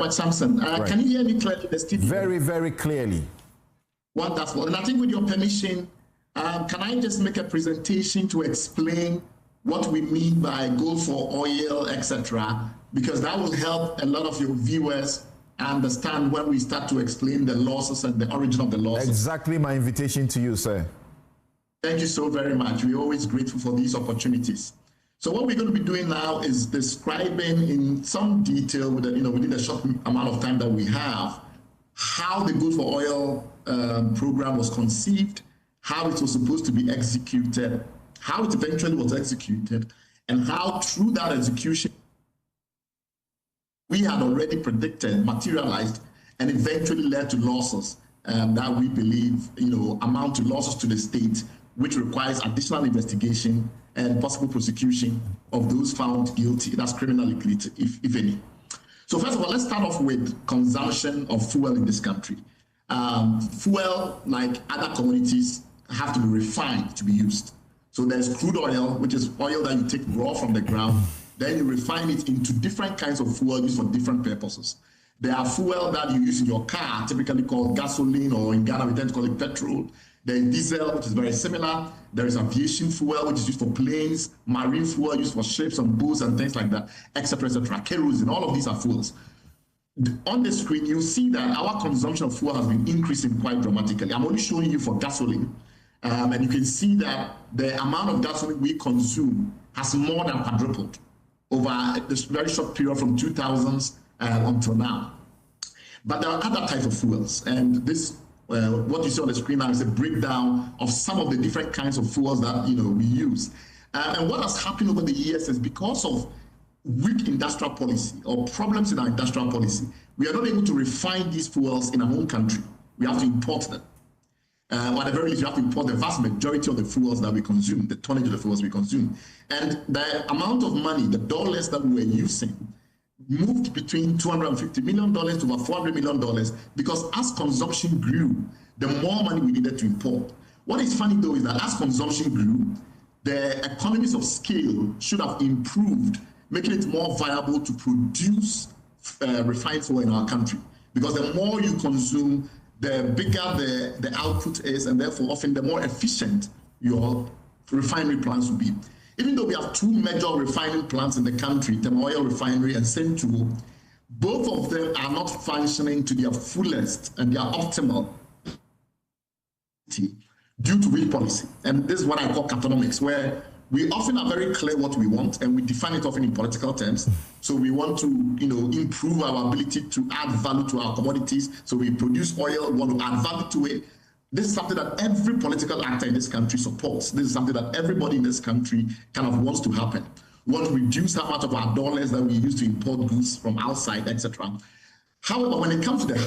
But Samson, Right. Can you hear me clearly? Very, very clearly. Wonderful. And I think with your permission, can I just make a presentation to explain what we mean by gold for oil, etc., because that will help a lot of your viewers understand when we start to explain the losses and the origin of the losses. Exactly my invitation to you, sir. Thank you so very much. We're always grateful for these opportunities. So what we're going to be doing now is describing in some detail, within the short amount of time that we have, how the gold for oil program was conceived, how it was supposed to be executed, how it eventually was executed, and how through that execution we had already predicted, materialized, and eventually led to losses that we believe, amount to losses to the state, which requires additional investigation and possible prosecution of those found guilty, that's criminally guilty, if any. So first of all, let's start off with consumption of fuel in this country. Fuel, like other commodities, have to be refined to be used. So there's crude oil, which is oil that you take raw from the ground, then you refine it into different kinds of fuel used for different purposes. There are fuel that you use in your car, typically called gasoline, or in Ghana we tend to call it petrol. There is diesel, which is very similar. There is aviation fuel, which is used for planes, marine fuel used for ships and boats and things like that, etc., etc. Kerosene, all of these are fuels. On the screen, you see that our consumption of fuel has been increasing quite dramatically. I'm only showing you for gasoline. And you can see that the amount of gasoline we consume has more than quadrupled over this very short period from 2000s until now. But there are other types of fuels, and this what you see on the screen now is a breakdown of some of the different kinds of fuels that we use. And what has happened over the years is because of weak industrial policy or problems in our industrial policy, we are not able to refine these fuels in our own country. We have to import them. Or at the very least, you have to import the vast majority of the fuels that we consume, the tonnage of the fuels we consume. And the amount of money, the dollars that we were using, moved between $250 million to about $400 million because as consumption grew, the more money we needed to import. What is funny though is that as consumption grew, the economies of scale should have improved, making it more viable to produce refined fuel in our country. Because the more you consume, the bigger the output is, and therefore often the more efficient your refinery plants will be. Even though we have two major refining plants in the country, Tema Oil Refinery and Central, both of them are not functioning to their fullest and their optimal due to weak policy. And this is what I call catonomics, where we often are very clear what we want, and we define it often in political terms. So we want to, improve our ability to add value to our commodities. So we produce oil, we want to add value to it. This is something that every political actor in this country supports. This is something that everybody in this country kind of wants to happen. We want to reduce how much of our dollars that we use to import goods from outside, etc. However, when it comes to the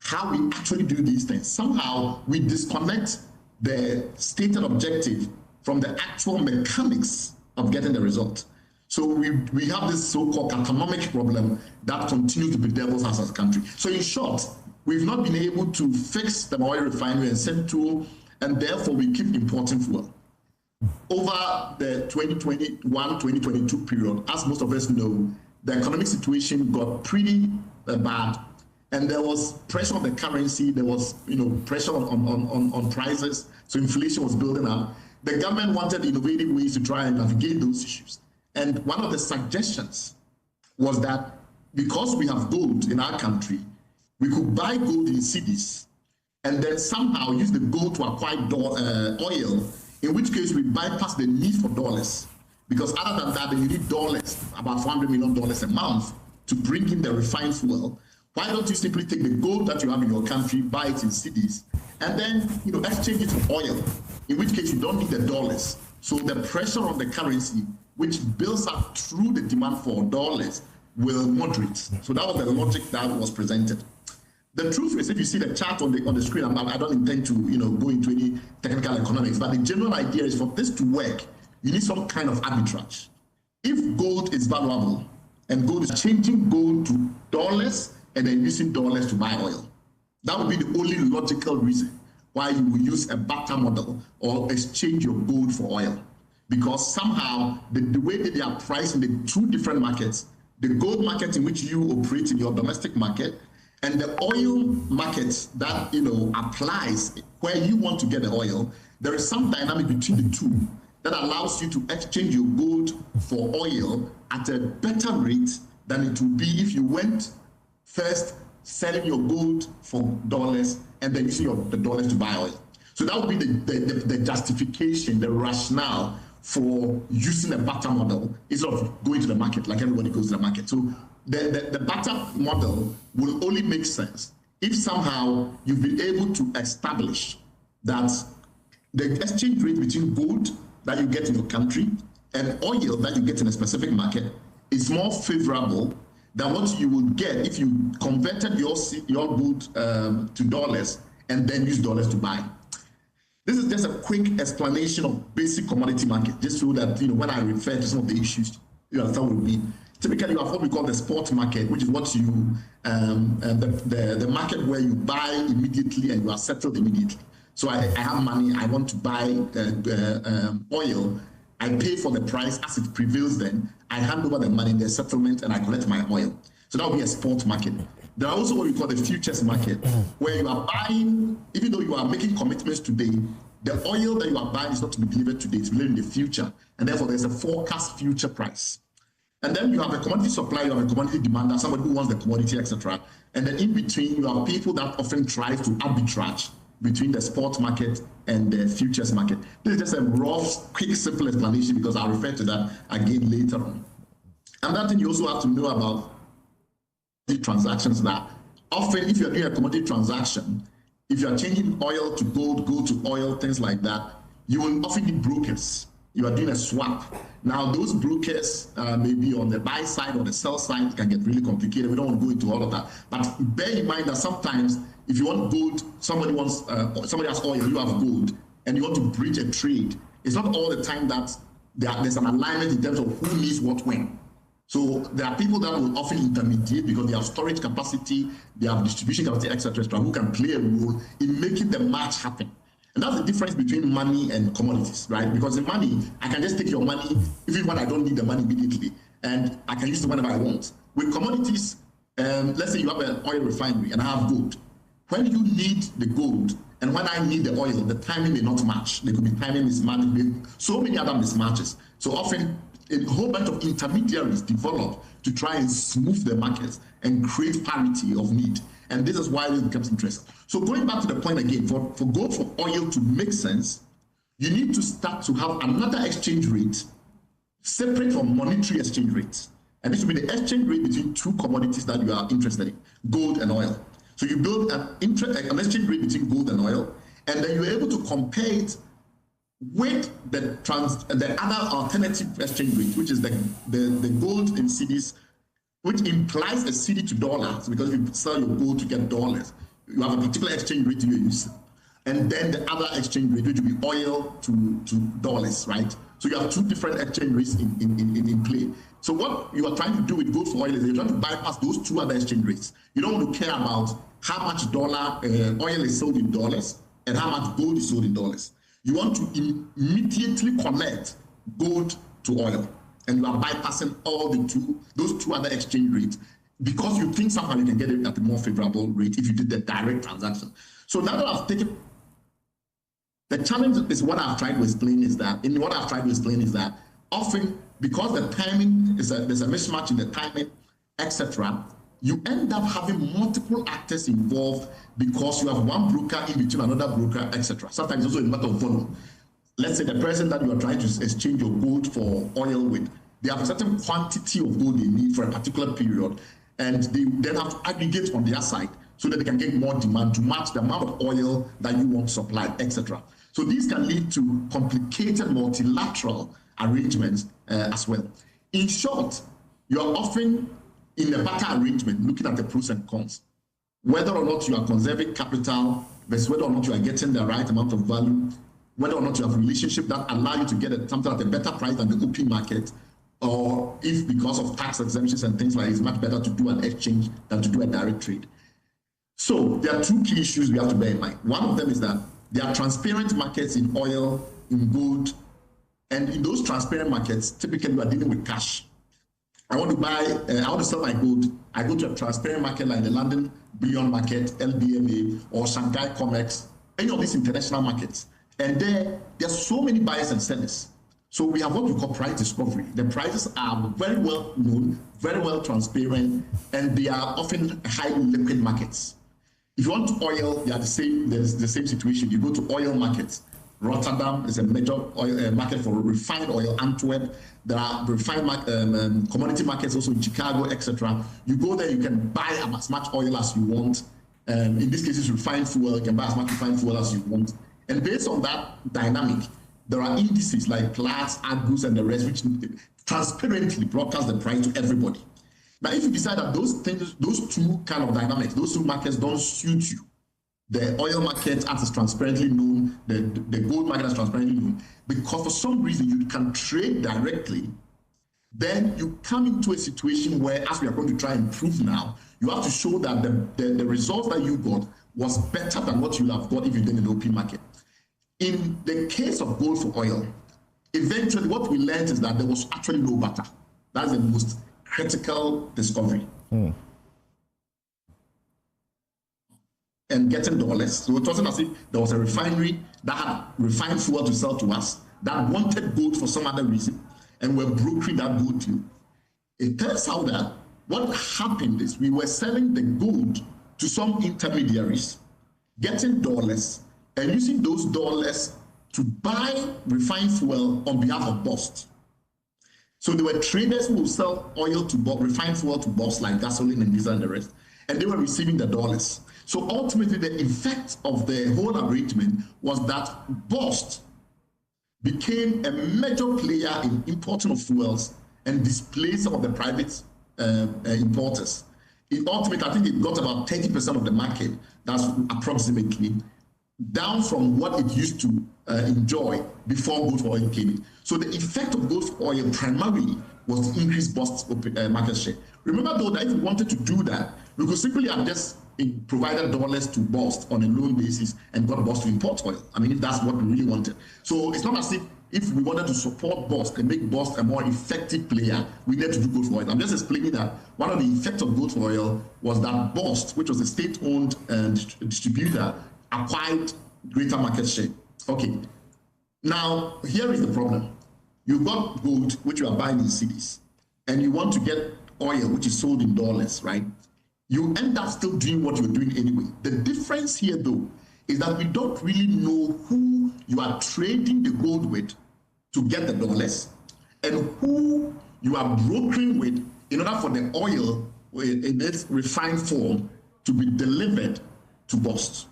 how we actually do these things, somehow we disconnect the stated objective from the actual mechanics of getting the result. So we have this so-called economic problem that continues to bedevil us as a country. So in short, we've not been able to fix the oil refinery and Central, and therefore we keep importing fuel. Over the 2021-2022 period, as most of us know, the economic situation got pretty bad, and there was pressure on the currency, there was pressure on prices, so inflation was building up. The government wanted innovative ways to try and navigate those issues. And one of the suggestions was that because we have gold in our country, we could buy gold in cedis and then somehow use the gold to acquire oil, in which case we bypass the need for dollars. Because other than that, then you need dollars, about $400 million a month, to bring in the refined fuel. Why don't you simply take the gold that you have in your country, buy it in cedis, and then exchange it for oil, in which case you don't need the dollars. So the pressure on the currency, which builds up through the demand for dollars, will moderate. So that was the logic that was presented. The truth is, if you see the chart on the screen, I don't intend to go into any technical economics, but the general idea is for this to work, you need some kind of arbitrage. If gold is valuable and gold is changing gold to dollars and then using dollars to buy oil, that would be the only logical reason why you will use a barter model or exchange your gold for oil. Because somehow the way that they are priced in the two different markets, the gold market in which you operate in your domestic market, and the oil market that applies where you want to get the oil. There is some dynamic between the two that allows you to exchange your gold for oil at a better rate than it would be if you went first selling your gold for dollars and then using the dollars to buy oil. So that would be the justification, the rationale for using a barter model instead of going to the market like everybody goes to the market. So the barter model will only make sense if somehow you've been able to establish that the exchange rate between gold that you get in your country and oil that you get in a specific market is more favorable than what you would get if you converted your gold to dollars and then use dollars to buy. This is just a quick explanation of basic commodity market, just so that when I refer to some of the issues, you understand what we mean. Typically, you have what we call the spot market, which is what you the market where you buy immediately and you are settled immediately. So I have money, I want to buy oil. I pay for the price as it prevails. Then I hand over the money, the settlement, and I collect my oil. So that would be a spot market. There are also what we call the futures market, where you are buying, even though you are making commitments today, the oil that you are buying is not to be delivered today, it's delivered in the future. And therefore, there's a forecast future price. And then you have a commodity supplier, you have a commodity demander, somebody who wants the commodity, etc. And then in between, you have people that often try to arbitrage between the spot market and the futures market. This is just a rough, quick, simple explanation because I'll refer to that again later on. Another thing you also have to know about the transactions that often if you're doing a commodity transaction, if you're changing oil to gold, gold to oil, things like that, you will often need brokers. You are doing a swap. Now, those brokers may be on the buy side or the sell side. It can get really complicated. We don't want to go into all of that. But bear in mind that sometimes if you want gold, somebody has oil, you have gold, and you want to bridge a trade. It's not all the time that there's an alignment in terms of who needs what when. So there are people that will often intermediate because they have storage capacity, they have distribution capacity, etc., who can play a role in making the match happen. And that's the difference between money and commodities, right? Because in money, I can just take your money, even when I don't need the money immediately, and I can use it whenever I want. With commodities, let's say you have an oil refinery and I have gold. When you need the gold and when I need the oil, the timing may not match. There could be timing mismatch, so many other mismatches. So often, a whole bunch of intermediaries develop to try and smooth the markets and create parity of need. And this is why it becomes interesting. So going back to the point again, for gold, for oil to make sense, you need to start to have another exchange rate separate from monetary exchange rates. And this will be the exchange rate between two commodities that you are interested in, gold and oil. So you build an exchange rate between gold and oil, and then you're able to compare it with the other alternative exchange rate, which is the gold in cedis, which implies a cedi to dollars, because if you sell your gold to get dollars, you have a particular exchange rate you're using. And then the other exchange rate, which will be oil to dollars, right? So you have two different exchange rates in play. So what you are trying to do with gold for oil is you're trying to bypass those two other exchange rates. You don't want to care about how much oil is sold in dollars and how much gold is sold in dollars. You want to immediately connect gold to oil, and you are bypassing all those two other exchange rates because you think somehow you can get it at a more favorable rate if you did the direct transaction. So now that I've taken the challenge is what I've tried to explain is that often because the timing there's a mismatch in the timing, etc., you end up having multiple actors involved because you have one broker in between another broker, etc. Sometimes it's also a matter of volume. Let's say the person that you are trying to exchange your gold for oil with, they have a certain quantity of gold they need for a particular period, and they then have to aggregate on their side so that they can get more demand to match the amount of oil that you want supplied, etc. So these can lead to complicated multilateral arrangements as well. In short, you are often in a barter arrangement looking at the pros and cons, whether or not you are conserving capital versus whether or not you are getting the right amount of value, whether or not you have a relationship that allow you to get something at a better price than the open market, or if because of tax exemptions and things like that, it's much better to do an exchange than to do a direct trade. So there are two key issues we have to bear in mind. One of them is that there are transparent markets in oil, in gold, and in those transparent markets, typically you are dealing with cash. I want to buy, I want to sell my gold. I go to a transparent market like the London Bullion Market, LBMA, or Shanghai COMEX, any of these international markets. And there's so many buyers and sellers. So we have what we call price discovery. The prices are very well known, very well transparent, and they are often highly liquid markets. If you want oil, you are there's the same situation. You go to oil markets. Rotterdam is a major oil market for refined oil. Antwerp, there are refined commodity markets also in Chicago, etc. You go there, you can buy as much oil as you want. In this case, it's refined fuel. You can buy as much refined fuel as you want. And based on that dynamic, there are indices like Platts, Argus, and the rest, which transparently broadcast the price to everybody. Now, if you decide that those things, those two kind of dynamics, those two markets don't suit you, the oil market as is transparently known, the gold market is transparently known, because for some reason you can trade directly, then you come into a situation where, as we are going to try and prove now, you have to show that the results that you got was better than what you would have got if you did an open market. In the case of gold for oil, eventually what we learned is that there was actually no barter. That's the most critical discovery. And getting dollars. So it wasn't as if there was a refinery that had refined fuel to sell to us that wanted gold for some other reason, and we're brokering that gold deal. It turns out that what happened is we were selling the gold to some intermediaries, getting dollars, and using those dollars to buy refined fuel on behalf of BOST. So there were traders who would sell oil to refined fuel to BOST, like gasoline and diesel and the rest, and they were receiving the dollars. So ultimately, the effect of the whole arrangement was that BOST became a major player in importing of fuels and displaced some of the private importers. Ultimately, I think it got about 30% of the market, that's approximately, down from what it used to enjoy before gold for oil came in. So the effect of gold for oil primarily was to increase BOST's market share. Remember though that if we wanted to do that, we could simply have just provided dollars to BOST on a loan basis and got BOST to import oil. I mean, if that's what we really wanted. So it's not as if we wanted to support BOST and make BOST a more effective player, we need to do gold for oil. I'm just explaining that one of the effects of gold for oil was that BOST, which was a state-owned distributor, acquired greater market share. Okay, now here is the problem. You've got gold, which you are buying in cedis, and you want to get oil, which is sold in dollars, right? You end up still doing what you're doing anyway. The difference here, though, is that we don't really know who you are trading the gold with to get the dollars and who you are brokering with in order for the oil in its refined form to be delivered to BOST.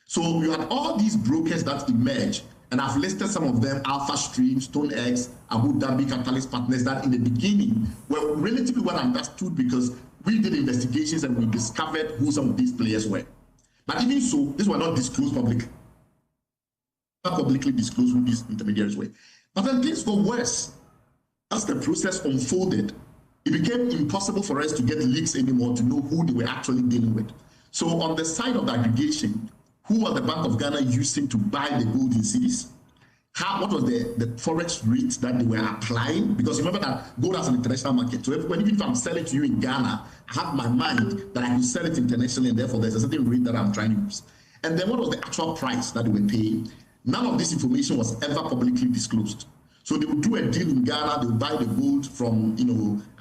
So you had all these brokers that emerged, and I've listed some of them: Alpha Stream, StoneX, Abu Dhabi Capitalist Partners, that in the beginning were relatively well understood because we did investigations and we discovered who some of these players were. But even so, these were not disclosed publicly. Not publicly disclosed who these intermediaries were. But then things got worse. As the process unfolded, it became impossible for us to get leaks anymore to know who they were actually dealing with. So on the side of the aggregation, who was the Bank of Ghana using to buy the gold in cedis? What was the Forex rate that they were applying? Because remember that gold has an international market. So even if I'm selling to you in Ghana, I have my mind that I can sell it internationally, and therefore there's a certain rate that I'm trying to use. And then what was the actual price that they were paying? None of this information was ever publicly disclosed. So they would do a deal in Ghana, they would buy the gold from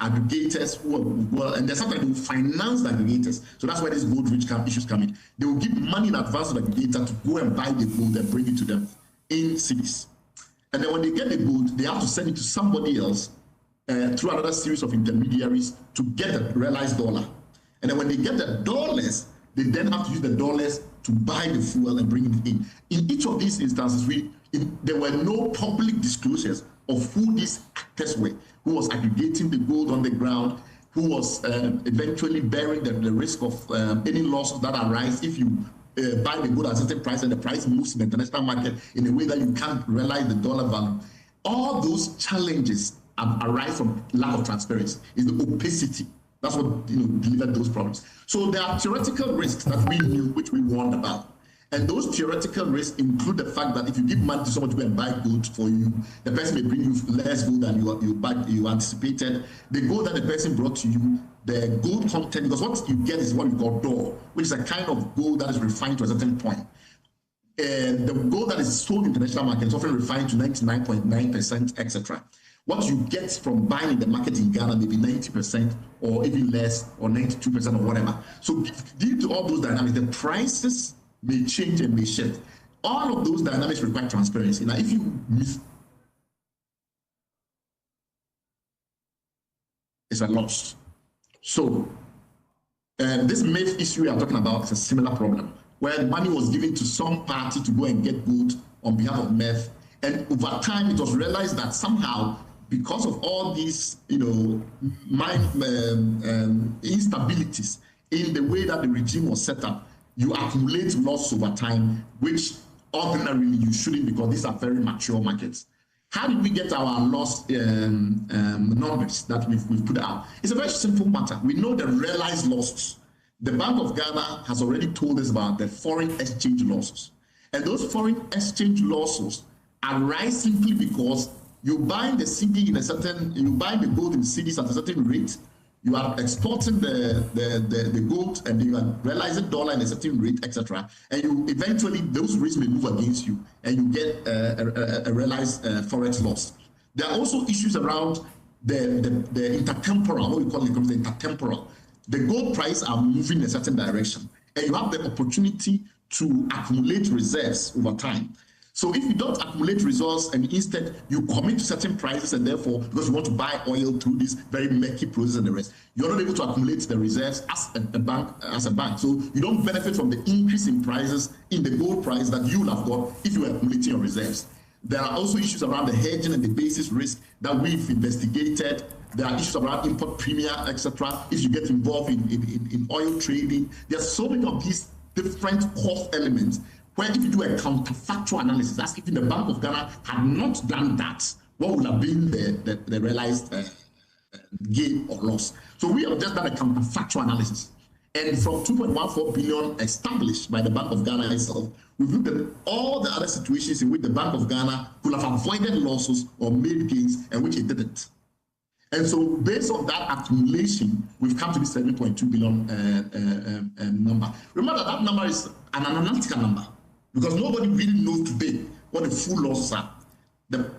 aggregators, and then sometimes they would finance the aggregators. So that's where these gold rich issues come in. They will give money in advance to the aggregator to go and buy the gold and bring it to them in cedis. And then when they get the gold, they have to send it to somebody else through another series of intermediaries to get the realized dollar. And then when they get the dollars, they then have to use the dollars to buy the fuel and bring it in. In each of these instances, there were no public disclosures of who these actors were, who was aggregating the gold on the ground, who was eventually bearing the risk of any losses that arise if you buy the gold at a certain price and the price moves in the international market in a way that you can't realize the dollar value. All those challenges arise from lack of transparency, is the opacity. That's what delivered those problems. So there are theoretical risks that we knew, which we warned about. And those theoretical risks include the fact that if you give money to someone to go and buy gold for you, the person may bring you less gold than you anticipated. The gold that the person brought to you, the gold content, because what you get is what you call DOR, which is a kind of gold that is refined to a certain point. The gold that is sold in the international market is often refined to 99.9%, etc. What you get from buying in the market in Ghana may be 90% or even less, or 92% or whatever. So due to all those dynamics, the prices may change and may shift. All of those dynamics require transparency. Now, if you miss, it's a loss. So this myth issue we are talking about is a similar problem, where money was given to some party to go and get gold on behalf of meth, and over time it was realized that somehow, because of all these, instabilities in the way that the regime was set up, you accumulate loss over time, which ordinarily you shouldn't, because these are very mature markets. How did we get our loss numbers that we've put out? It's a very simple matter. We know the realized losses. The Bank of Ghana has already told us about the foreign exchange losses. And those foreign exchange losses arise simply because you buy the cedi in a certain, you buy the gold in cedis at a certain rate, you are exporting the gold and you are realizing dollar in a certain rate, etc. And you eventually, those rates may move against you and you get a realized forex loss. There are also issues around the intertemporal, what we call it, the intertemporal. The gold price are moving in a certain direction and you have the opportunity to accumulate reserves over time. So if you don't accumulate resource and instead you commit to certain prices, and therefore because you want to buy oil through this very murky process and the rest, you're not able to accumulate the reserves as a bank. So you don't benefit from the increase in prices in the gold price that you will have got if you were accumulating your reserves. There are also issues around the hedging and the basis risk that we've investigated. There are issues around import premia, etc. If you get involved in oil trading, there are so many of these different cost elements where if you do a counterfactual analysis, that's if the Bank of Ghana had not done that, what would have been the realized gain or loss? So we have just done a counterfactual analysis. And from 2.14 billion established by the Bank of Ghana itself, we've looked at all the other situations in which the Bank of Ghana could have avoided losses or made gains and which it didn't. And so based on that accumulation, we've come to this 7.2 billion number. Remember that number is an analytical number, because nobody really knows today what the full losses are. The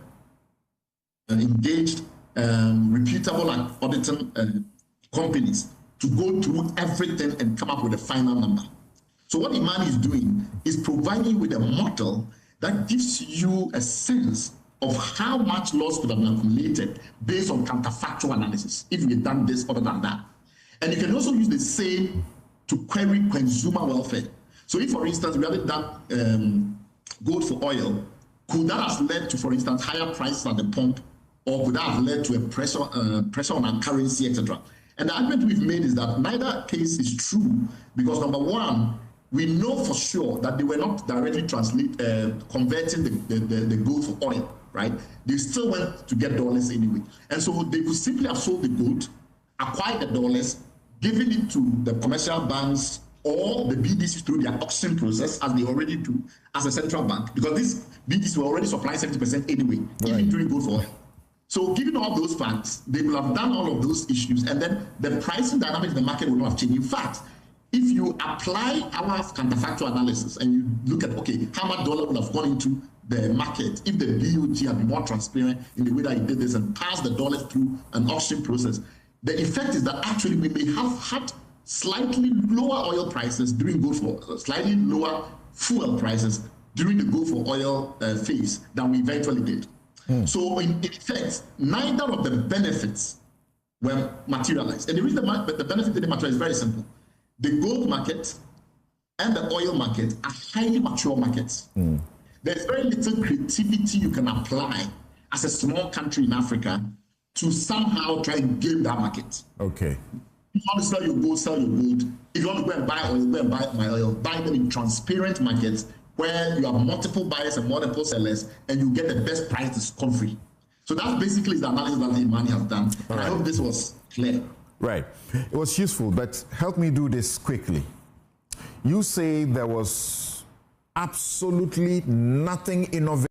engaged, reputable and auditing companies to go through everything and come up with a final number. So what IMANI is doing is providing with a model that gives you a sense of how much loss could have been accumulated based on counterfactual analysis if we had done this other than that. And you can also use the same to query consumer welfare. So if, for instance, we hadn't done gold for oil, could that have led to, for instance, higher prices at the pump, or could that have led to a pressure on our currency, etc.? And the argument we've made is that neither case is true, because number one, we know for sure that they were not directly converting the gold for oil, right? They still went to get dollars anyway. And so they could simply have sold the gold, acquired the dollars, given it to the commercial banks or the BDCs through their auction process, as they already do as a central bank, because these BDCs were already supplying 70% anyway, even during gold for oil. So given all those facts, they will have done all of those issues, and then the pricing dynamics in the market will not have changed. In fact, if you apply our counterfactual analysis and you look at, okay, how much dollar would have gone into the market if the BOG had been more transparent in the way that it did this and passed the dollars through an auction process, the effect is that actually we may have had slightly lower oil prices during gold for slightly lower fuel prices during the gold for oil phase than we eventually did. So in effect, neither of the benefits were materialized. And the reason the benefit didn't materialize is very simple. The gold market and the oil market are highly mature markets. There's very little creativity you can apply as a small country in Africa to somehow try and game that market. Okay. If you want to sell your gold, sell your gold. If you want to go and buy oil, go and buy my oil. Buy them in transparent markets where you have multiple buyers and multiple sellers, and you get the best price discovery. So that's basically the analysis that IMANI has done. Right. I hope this was clear. Right. It was useful, but help me do this quickly. You say there was absolutely nothing innovative